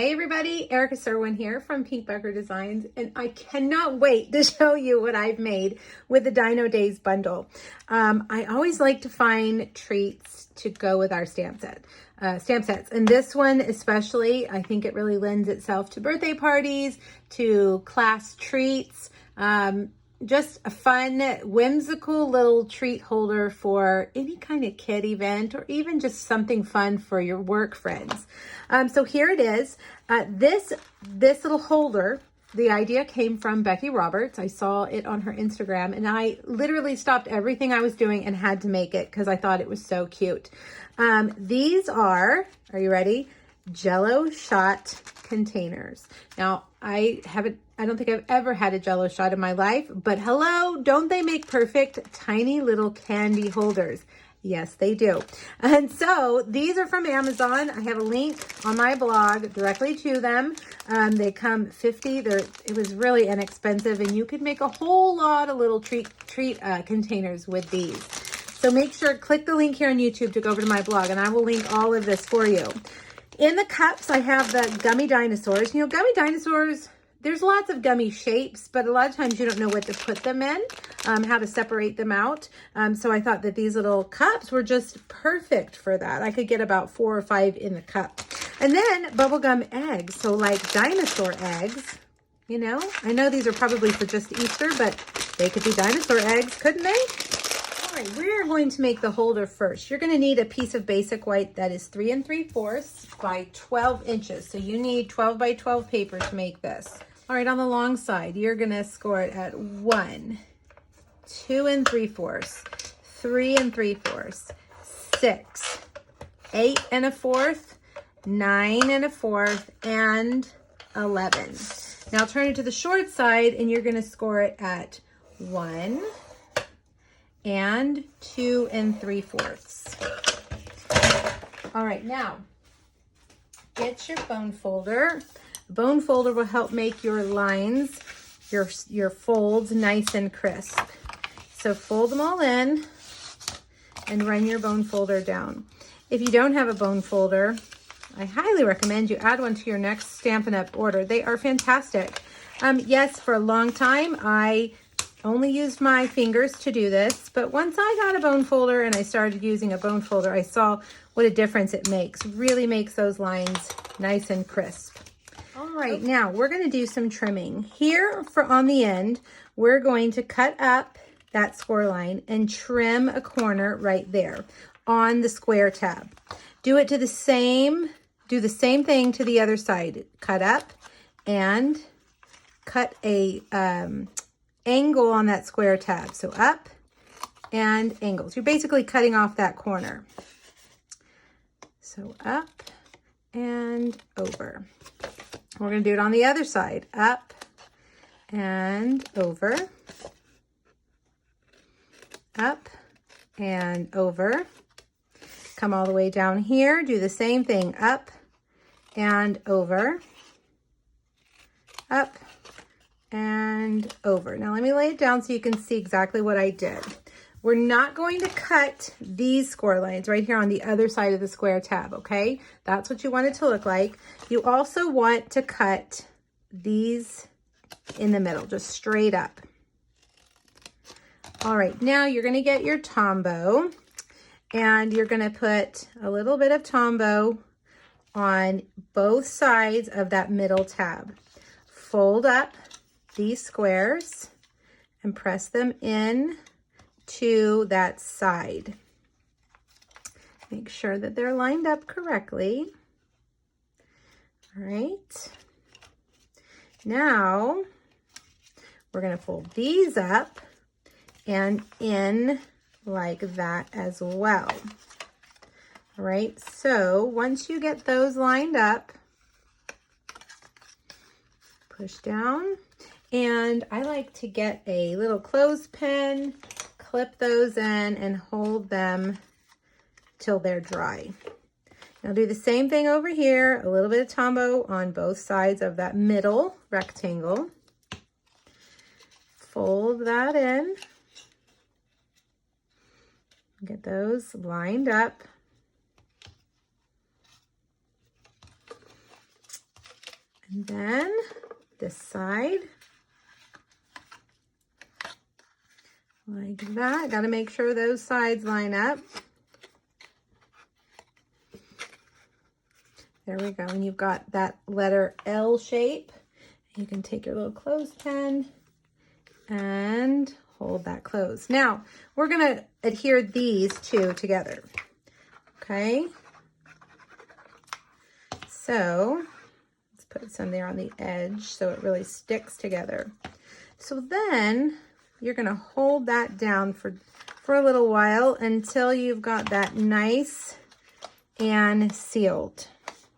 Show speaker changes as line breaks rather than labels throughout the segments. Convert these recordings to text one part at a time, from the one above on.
Hey everybody, Erica Serwin here from Pink Bucker Designs, and I cannot wait to show you what I've made with the Dino Days bundle. I always like to find treats to go with our stamp sets, and this one especially, I think it really lends itself to birthday parties, to class treats, just a fun, whimsical little treat holder for any kind of kid event, or even just something fun for your work friends. So here it is. This little holder, the idea came from Becky Roberts. I saw it on her Instagram, and I literally stopped everything I was doing and had to make it because I thought it was so cute. These are you ready? Jello shot containers. Now, I don't think I've ever had a Jello shot in my life, but hello, don't they make perfect tiny little candy holders? Yes, they do. And so these are from Amazon. I have a link on my blog directly to them. They come 50. It was really inexpensive, and you could make a whole lot of little treat containers with these. So make sure, click the link here on YouTube to go over to my blog, and I will link all of this for you. In the cups, I have the gummy dinosaurs. You know, gummy dinosaurs, there's lots of gummy shapes, but a lot of times you don't know what to put them in, how to separate them out. So I thought that these little cups were just perfect for that. I could get about 4 or 5 in the cup. And then bubblegum eggs, so like dinosaur eggs. You know, I know these are probably for just Easter, but they could be dinosaur eggs, couldn't they? All right, we're going to make the holder first. You're going to need a piece of basic white that is 3 3/4 by 12 inches. So you need 12 by 12 paper to make this. All right, on the long side, you're going to score it at 1, 2 3/4, 3 3/4, 6, 8 1/4, 9 1/4, and 11. Now turn it to the short side, and you're going to score it at 1 and 2 3/4. All right, now get your bone folder. Bone folder will help make your lines, your folds nice and crisp. So fold them all in and run your bone folder down. If you don't have a bone folder, I highly recommend you add one to your next Stampin' Up! Order. They are fantastic. Yes, for a long time, I only used my fingers to do this, but once I got a bone folder and I started using a bone folder, I saw what a difference it makes. Really makes those lines nice and crisp. All right, now we're going to do some trimming. Here on the end, we're going to cut up that score line and trim a corner right there on the square tab. Do the same thing to the other side. Cut up and cut a angle on that square tab. So up and angles. You're basically cutting off that corner. So up and over. We're going to do it on the other side. Up and over. Up and over. Come all the way down here. Do the same thing. Up and over. Up and over. Now let me lay it down so you can see exactly what I did. We're not going to cut these score lines right here on the other side of the square tab, okay? That's what you want it to look like. You also want to cut these in the middle, just straight up. All right, now you're gonna get your Tombow, and you're gonna put a little bit of Tombow on both sides of that middle tab. Fold up these squares and press them in to that side. Make sure that they're lined up correctly. All right. Now we're going to fold these up and in like that as well. All right. So once you get those lined up, push down. And I like to get a little clothespin, clip those in, and hold them till they're dry. Now do the same thing over here, a little bit of Tombow on both sides of that middle rectangle. Fold that in. Get those lined up. And then this side. Like that. Got to make sure those sides line up. There we go. And you've got that letter L shape. You can take your little clothespin and hold that closed. Now, we're going to adhere these two together. Okay. So, let's put some there on the edge so it really sticks together. So then, you're going to hold that down for a little while until you've got that nice and sealed.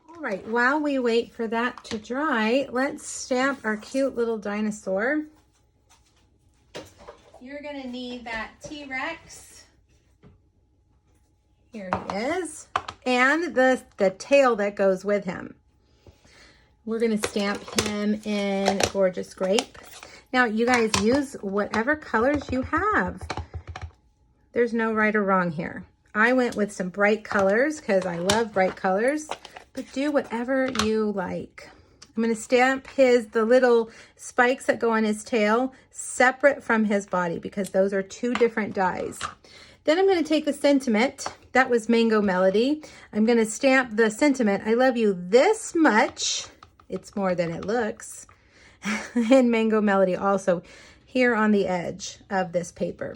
All right, while we wait for that to dry, let's stamp our cute little dinosaur. You're going to need that T-Rex. Here he is. And the tail that goes with him. We're going to stamp him in Gorgeous Grape. Now, you guys use whatever colors you have. There's no right or wrong here. I went with some bright colors because I love bright colors, but do whatever you like. I'm going to stamp the little spikes that go on his tail separate from his body because those are two different dies. Then I'm going to take the sentiment. That was Mango Melody. I'm going to stamp the sentiment. I love you this much. It's more than it looks. And Mango Melody also here on the edge of this paper.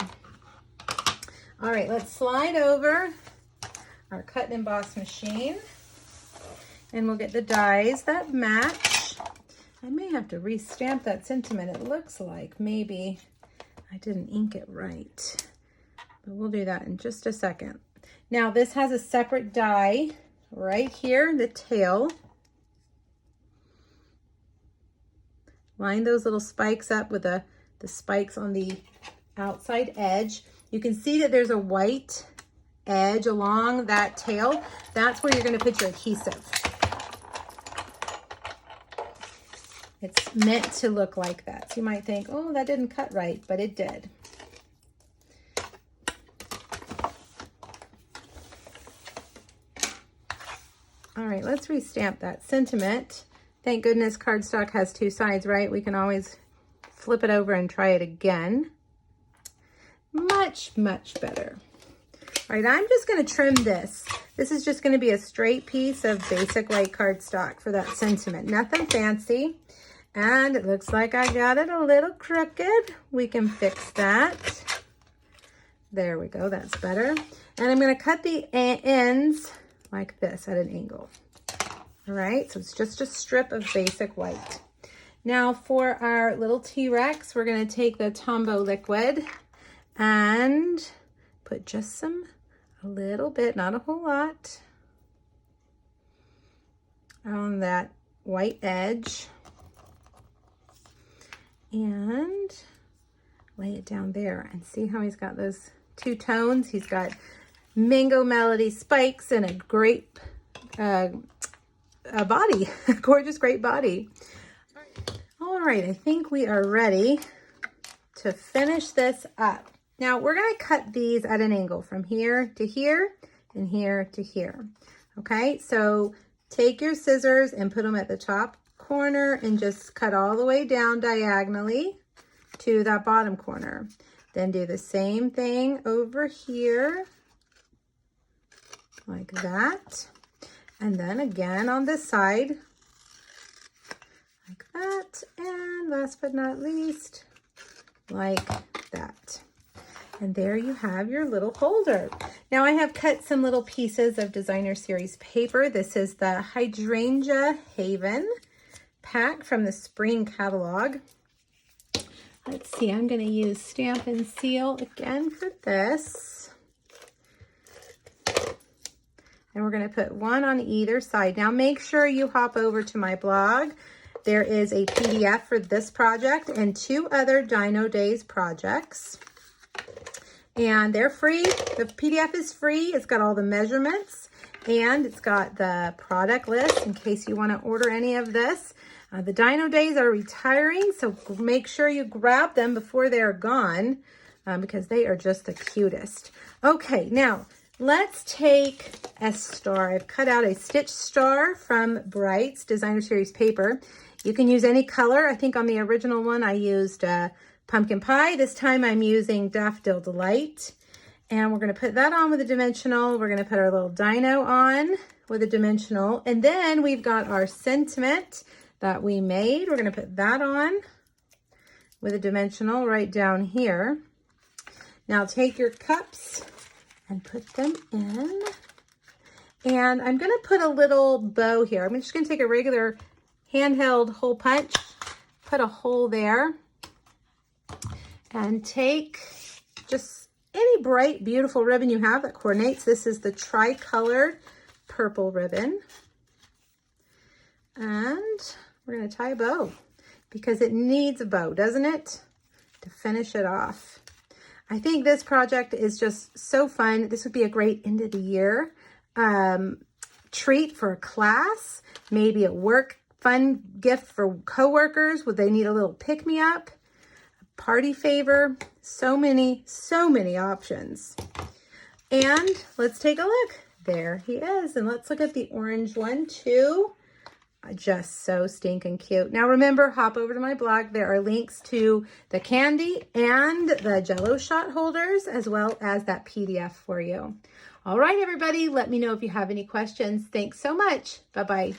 All right, let's slide over our cut and emboss machine. And we'll get the dies that match. I may have to re-stamp that sentiment. It looks like maybe I didn't ink it right. But we'll do that in just a second. Now this has a separate die right here, the tail. Line those little spikes up with the spikes on the outside edge. You can see that there's a white edge along that tail. That's where you're going to put your adhesive. It's meant to look like that. So you might think, oh, that didn't cut right, but it did. All right, let's re-stamp that sentiment. Thank goodness cardstock has two sides, right? We can always flip it over and try it again. Much, much better. All right, I'm just going to trim this. This is just going to be a straight piece of basic white cardstock for that sentiment. Nothing fancy. And it looks like I got it a little crooked. We can fix that. There we go. That's better. And I'm going to cut the ends like this at an angle. All right, so it's just a strip of basic white. Now for our little T-Rex, we're going to take the Tombow liquid and put just a little bit, not a whole lot, on that white edge and lay it down there. And see how he's got those two tones? He's got Mango Melody spikes and a grape body, a gorgeous grape body. All right, I think we are ready to finish this up. Now we're going to cut these at an angle from here to here and here to here. Okay, so take your scissors and put them at the top corner and just cut all the way down diagonally to that bottom corner. Then do the same thing over here like that. And then again on this side like that. And last but not least, like that. And there you have your little holder. Now I have cut some little pieces of Designer Series paper. This is the Hydrangea Haven pack from the spring catalog. Let's see, I'm going to use Stamp and Seal again for this. And we're going to put one on either side. Now make sure you hop over to my blog. There is a PDF for this project and 2 other Dino Days projects. And they're free. The PDF is free. It's got all the measurements and it's got the product list in case you want to order any of this. The Dino Days are retiring, so make sure you grab them before they're gone because they are just the cutest. Okay, now let's take a star. I've cut out a stitch star from Bright's Designer Series paper. You can use any color. I think on the original one I used pumpkin pie. This time I'm using Daffodil Delight. And we're going to put that on with a dimensional. We're going to put our little dino on with a dimensional. And then we've got our sentiment that we made. We're going to put that on with a dimensional right down here. Now take your cups and put them in. And I'm going to put a little bow here. I'm just going to take a regular handheld hole punch, put a hole there, and take just any bright, beautiful ribbon you have that coordinates. This is the tri-colored purple ribbon. And we're going to tie a bow because it needs a bow, doesn't it? To finish it off. I think this project is just so fun. This would be a great end of the year treat for a class, maybe a work fun gift for coworkers. Would they need a little pick-me-up? A party favor? So many options. And let's take a look. There he is. And let's look at the orange one too. Just so stinking cute. Now remember, hop over to my blog. There are links to the candy and the Jell-O shot holders, as well as that PDF for you. All right, everybody, let me know if you have any questions. Thanks so much. Bye-bye.